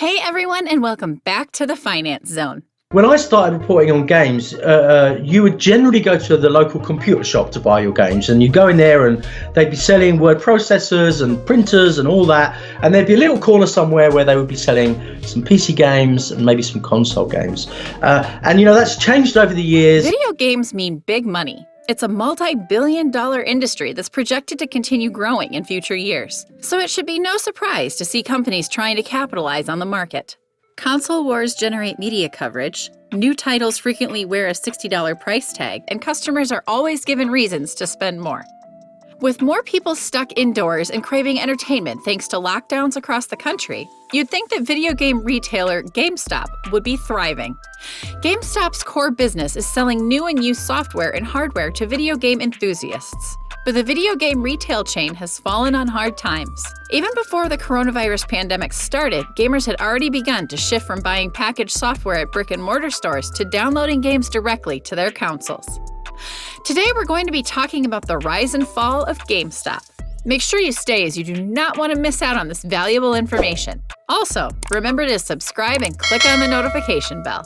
Hey everyone, and welcome back to the Finance Zone. When I started reporting on games, you would generally go to the local computer shop to buy your games, and you go in there and they'd be selling word processors and printers and all that, and there'd be a little corner somewhere where they would be selling some PC games and maybe some console games. And that's changed over the years. Video games mean big money. It's a multi-billion-dollar industry that's projected to continue growing in future years. So it should be no surprise to see companies trying to capitalize on the market. Console wars generate media coverage, new titles frequently wear a $60 price tag, and customers are always given reasons to spend more. With more people stuck indoors and craving entertainment thanks to lockdowns across the country, you'd think that video game retailer GameStop would be thriving. GameStop's core business is selling new and used software and hardware to video game enthusiasts. But the video game retail chain has fallen on hard times. Even before the coronavirus pandemic started, gamers had already begun to shift from buying packaged software at brick-and-mortar stores to downloading games directly to their consoles. Today we're going to be talking about the rise and fall of GameStop. Make sure you stay as you do not want to miss out on this valuable information. Also, remember to subscribe and click on the notification bell.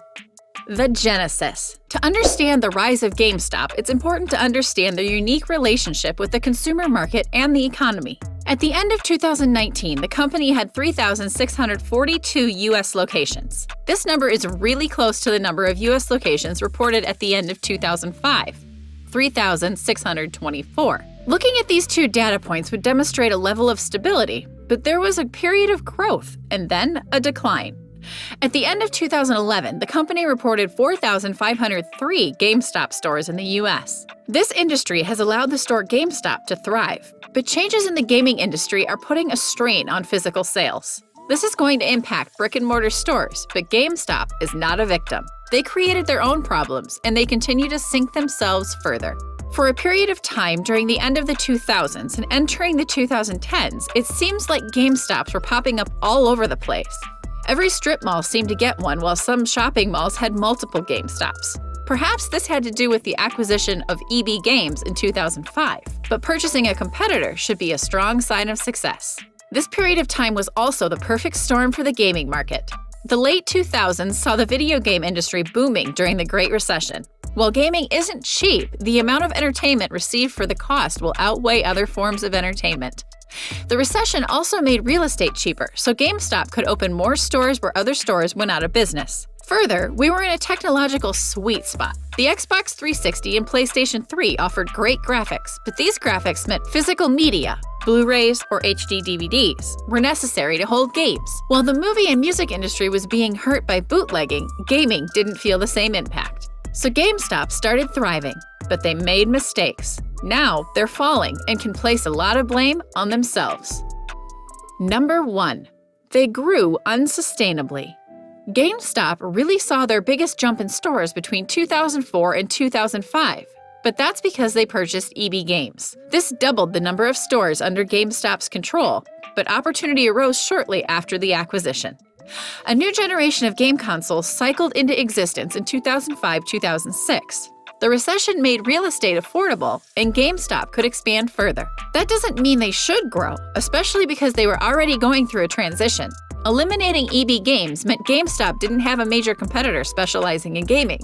The Genesis. To understand the rise of GameStop, it's important to understand their unique relationship with the consumer market and the economy. At the end of 2019, the company had 3,642 U.S. locations. This number is really close to the number of U.S. locations reported at the end of 2005, 3,624. Looking at these two data points would demonstrate a level of stability, but there was a period of growth and then a decline. At the end of 2011, the company reported 4,503 GameStop stores in the U.S. This industry has allowed the store GameStop to thrive, but changes in the gaming industry are putting a strain on physical sales. This is going to impact brick-and-mortar stores, but GameStop is not a victim. They created their own problems, and they continue to sink themselves further. For a period of time during the end of the 2000s and entering the 2010s, it seems like GameStops were popping up all over the place. Every strip mall seemed to get one, while some shopping malls had multiple GameStops. Perhaps this had to do with the acquisition of EB Games in 2005, but purchasing a competitor should be a strong sign of success. This period of time was also the perfect storm for the gaming market. The late 2000s saw the video game industry booming during the Great Recession. While gaming isn't cheap, the amount of entertainment received for the cost will outweigh other forms of entertainment. The recession also made real estate cheaper, so GameStop could open more stores where other stores went out of business. Further, we were in a technological sweet spot. The Xbox 360 and PlayStation 3 offered great graphics, but these graphics meant physical media, Blu-rays or HD DVDs, were necessary to hold games. While the movie and music industry was being hurt by bootlegging, gaming didn't feel the same impact. So GameStop started thriving, but they made mistakes. Now they're falling and can place a lot of blame on themselves. Number 1. They grew unsustainably. GameStop really saw their biggest jump in stores between 2004 and 2005, but that's because they purchased EB Games. This doubled the number of stores under GameStop's control, but opportunity arose shortly after the acquisition. A new generation of game consoles cycled into existence in 2005-2006. The recession made real estate affordable, and GameStop could expand further. That doesn't mean they should grow, especially because they were already going through a transition. Eliminating EB Games meant GameStop didn't have a major competitor specializing in gaming.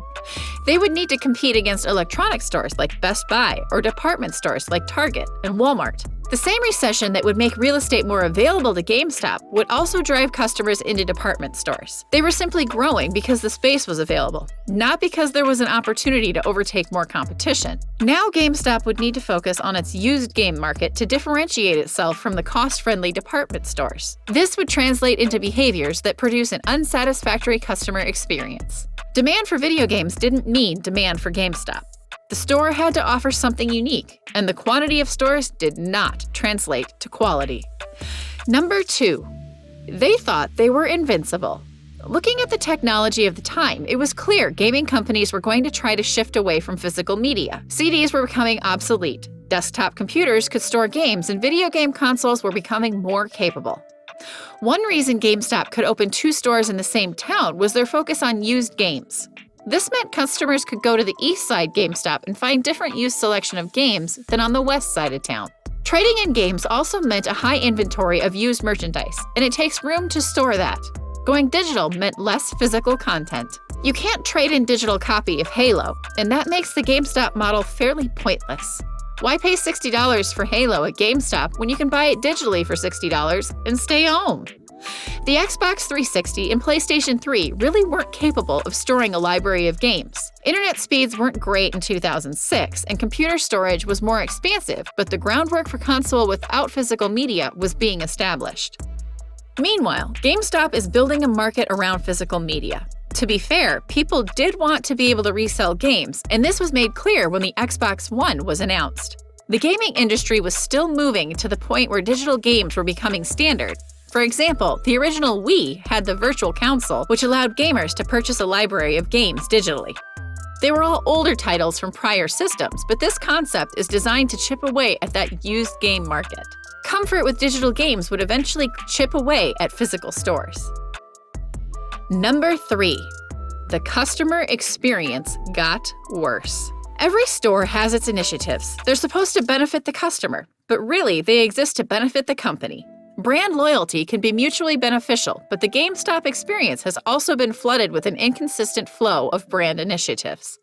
They would need to compete against electronics stores like Best Buy or department stores like Target and Walmart. The same recession that would make real estate more available to GameStop would also drive customers into department stores. They were simply growing because the space was available, not because there was an opportunity to overtake more competition. Now GameStop would need to focus on its used game market to differentiate itself from the cost-friendly department stores. This would translate into behaviors that produce an unsatisfactory customer experience. Demand for video games didn't mean demand for GameStop. The store had to offer something unique, and the quantity of stores did not translate to quality. Number 2. They thought they were invincible. Looking at the technology of the time, it was clear gaming companies were going to try to shift away from physical media. CDs were becoming obsolete. Desktop computers could store games, and video game consoles were becoming more capable. One reason GameStop could open 2 stores in the same town was their focus on used games. This meant customers could go to the east side GameStop and find different used selection of games than on the west side of town. Trading in games also meant a high inventory of used merchandise, and it takes room to store that. Going digital meant less physical content. You can't trade in digital copy of Halo, and that makes the GameStop model fairly pointless. Why pay $60 for Halo at GameStop when you can buy it digitally for $60 and stay home? The Xbox 360 and PlayStation 3 really weren't capable of storing a library of games. Internet speeds weren't great in 2006, and computer storage was more expansive, but the groundwork for console without physical media was being established. Meanwhile, GameStop is building a market around physical media. To be fair, people did want to be able to resell games, and this was made clear when the Xbox One was announced. The gaming industry was still moving to the point where digital games were becoming standard. For example, the original Wii had the Virtual Console, which allowed gamers to purchase a library of games digitally. They were all older titles from prior systems, but this concept is designed to chip away at that used game market. Comfort with digital games would eventually chip away at physical stores. Number 3. The customer experience got worse. Every store has its initiatives. They're supposed to benefit the customer, but really they exist to benefit the company. Brand loyalty can be mutually beneficial, but the GameStop experience has also been flooded with an inconsistent flow of brand initiatives.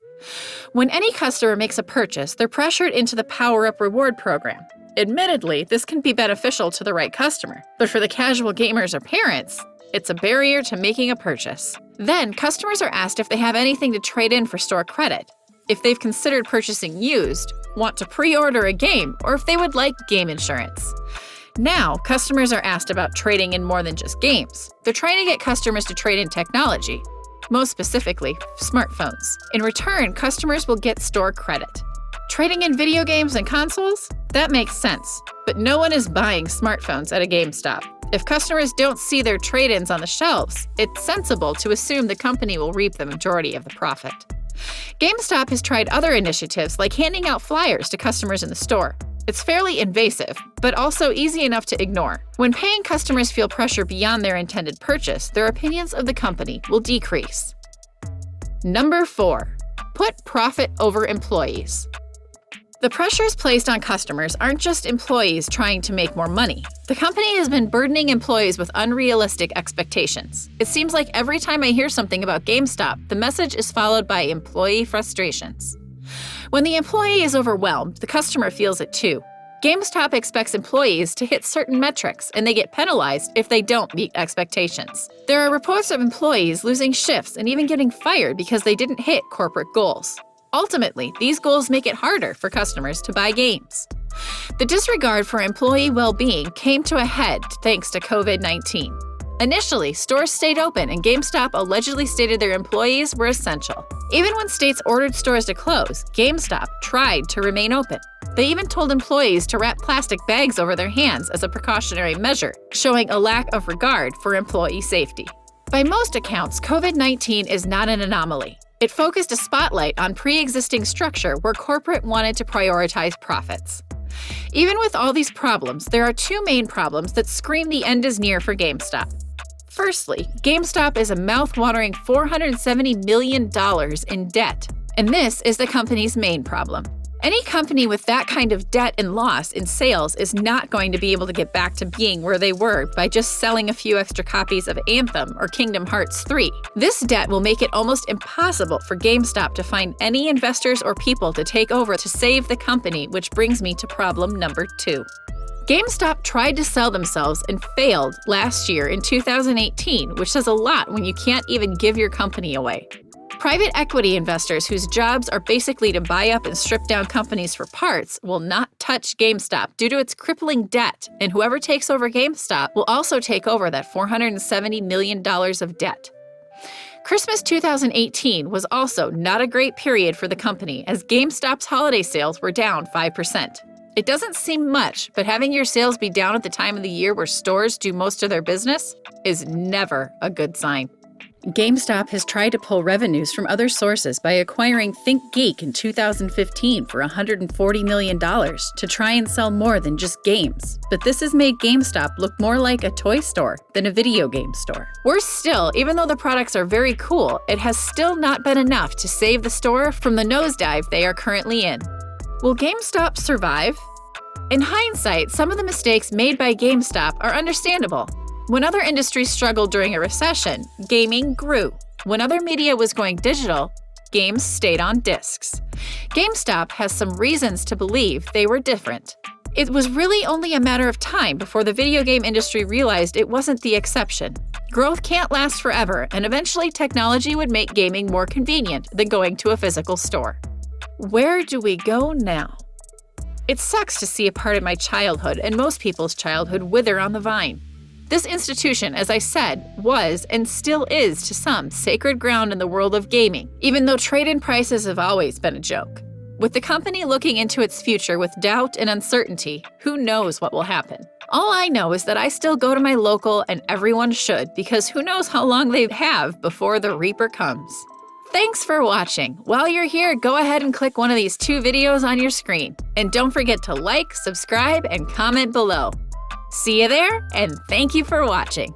When any customer makes a purchase, they're pressured into the Power Up reward program. Admittedly, this can be beneficial to the right customer, but for the casual gamers or parents, it's a barrier to making a purchase. Then, customers are asked if they have anything to trade in for store credit, if they've considered purchasing used, want to pre-order a game, or if they would like game insurance. Now, customers are asked about trading in more than just games. They're trying to get customers to trade in technology, most specifically, smartphones. In return, customers will get store credit. Trading in video games and consoles? That makes sense, but no one is buying smartphones at a GameStop. If customers don't see their trade-ins on the shelves, it's sensible to assume the company will reap the majority of the profit. GameStop has tried other initiatives like handing out flyers to customers in the store. It's fairly invasive, but also easy enough to ignore. When paying customers feel pressure beyond their intended purchase, their opinions of the company will decrease. Number 4. Put profit over employees. The pressures placed on customers aren't just employees trying to make more money. The company has been burdening employees with unrealistic expectations. It seems like every time I hear something about GameStop, the message is followed by employee frustrations. When the employee is overwhelmed, the customer feels it too. GameStop expects employees to hit certain metrics, and they get penalized if they don't meet expectations. There are reports of employees losing shifts and even getting fired because they didn't hit corporate goals. Ultimately, these goals make it harder for customers to buy games. The disregard for employee well-being came to a head thanks to COVID-19. Initially, stores stayed open and GameStop allegedly stated their employees were essential. Even when states ordered stores to close, GameStop tried to remain open. They even told employees to wrap plastic bags over their hands as a precautionary measure, showing a lack of regard for employee safety. By most accounts, COVID-19 is not an anomaly. It focused a spotlight on pre-existing structure where corporate wanted to prioritize profits. Even with all these problems, there are two main problems that scream the end is near for GameStop. Firstly, GameStop is a mouth-watering $470 million in debt, and this is the company's main problem. Any company with that kind of debt and loss in sales is not going to be able to get back to being where they were by just selling a few extra copies of Anthem or Kingdom Hearts 3. This debt will make it almost impossible for GameStop to find any investors or people to take over to save the company, which brings me to problem number 2. GameStop tried to sell themselves and failed last year in 2018, which says a lot when you can't even give your company away. Private equity investors whose jobs are basically to buy up and strip down companies for parts will not touch GameStop due to its crippling debt, and whoever takes over GameStop will also take over that $470 million of debt. Christmas 2018 was also not a great period for the company, as GameStop's holiday sales were down 5%. It doesn't seem much, but having your sales be down at the time of the year where stores do most of their business is never a good sign. GameStop has tried to pull revenues from other sources by acquiring ThinkGeek in 2015 for $140 million to try and sell more than just games. But this has made GameStop look more like a toy store than a video game store. Worse still, even though the products are very cool, it has still not been enough to save the store from the nosedive they are currently in. Will GameStop survive? In hindsight, some of the mistakes made by GameStop are understandable. When other industries struggled during a recession, gaming grew. When other media was going digital, games stayed on discs. GameStop has some reasons to believe they were different. It was really only a matter of time before the video game industry realized it wasn't the exception. Growth can't last forever, and eventually technology would make gaming more convenient than going to a physical store. Where do we go now? It sucks to see a part of my childhood and most people's childhood wither on the vine. This institution, as I said, was and still is to some sacred ground in the world of gaming, even though trade-in prices have always been a joke. With the company looking into its future with doubt and uncertainty, who knows what will happen? All I know is that I still go to my local, and everyone should, because who knows how long they have before the Reaper comes. Thanks for watching. While you're here, go ahead and click one of these 2 videos on your screen. And don't forget to like, subscribe, and comment below. See you there, and thank you for watching.